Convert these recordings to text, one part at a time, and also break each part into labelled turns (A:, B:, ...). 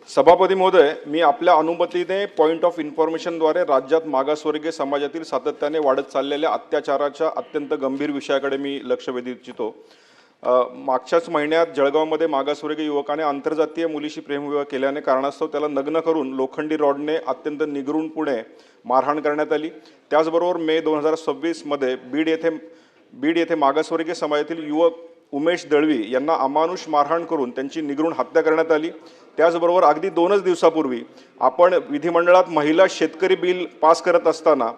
A: सभापती महोदय, मी आपल्या अनुमतीने पॉइंट ऑफ इन्फॉर्मेशनद्वारे राज्यात मागासवर्गीय समाजातील सातत्याने वाढत चाललेल्या अत्याचाराच्या अत्यंत गंभीर विषयाकडे मी लक्ष वेधू इच्छितो। मागच्याच महिन्यात जळगावमध्ये मागासवर्गीय युवकाने आंतरजातीय मुलीशी प्रेमविवाह केल्याने कारणास्तव त्याला नग्न करून लोखंडी रॉडने अत्यंत निगरूनपणे मारहाण करण्यात आली। त्याचबरोबर मे 2026 मध्ये बीड येथे मागासवर्गीय समाजातील युवक उमेश दळवी यांना अमानुष मारहाण करून त्यांची निगरून हत्या करण्यात आली। त्याचबरोबर अगदी 2च दिवसापूर्वी आपण विधिमंडळात महिला शेतकरी बिल पास करत असताना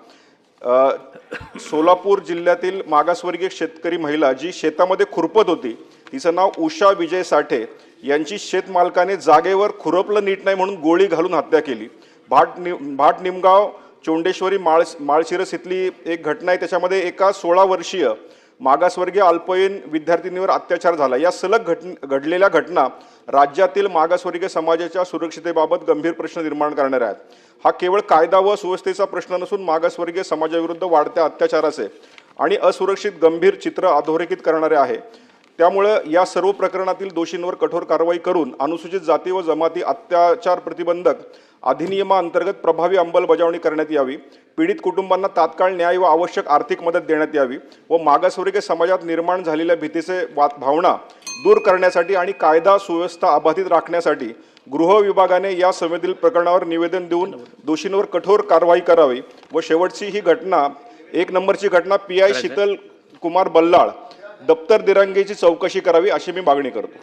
A: सोलापूर जिल्ह्यातील मागासवर्गीय शेतकरी महिला जी शेतामध्ये खुरपत होती, तिचं नाव उषा विजय साठे यांची शेतमालकाने जागेवर खुरपलं नीट नाही म्हणून गोळी घालून हत्या केली। भाट निमगाव चोंडेश्वरी माळशिरस इथली एक घटना आहे, त्याच्यामध्ये एका 16 वर्षीय मागासवर्गीय अल्पवयीन विद्यार्थिनीवर अत्याचार झाला। या सलग घडलेल्या घटना राज्यातील मागासवर्गीय समाजाच्या सुरक्षिततेबाबत गंभीर प्रश्न निर्माण करणाऱ्या आहेत। हा केवळ कायदा व सुव्यवस्थेचा प्रश्न नसून मागासवर्गीय समाजाविरुद्ध वाढत्या अत्याचाराचे आणि असुरक्षित गंभीर चित्र अधोरेखित करणारे आहे। त्यामुळे या सर्व प्रकरणातील दोषींवर कठोर कारवाई करून अनुसूचित जाती व जमाती अत्याचार प्रतिबंधक अधिनियमाअंतर्गत प्रभावी अंमलबजावणी करण्यात यावी। पीडित कुटुंबांना तात्काळ न्याय व आवश्यक आर्थिक मदत देण्यात यावी व मागासवर्गीय समाजात निर्माण झालेल्या भीतीचे भावना दूर करण्यासाठी आणि कायदा सुव्यवस्था अबाधित राखण्यासाठी गृह विभागाने या संवेदनशील प्रकरणावर निवेदन देऊन दोषींवर कठोर कारवाई करावी व शेवटची ही घटना 1 नंबरची घटना PI शीतल कुमार बल्लाळ दप्तर दिरंगेची चौकशी करावी अशी मी मागणी करतो।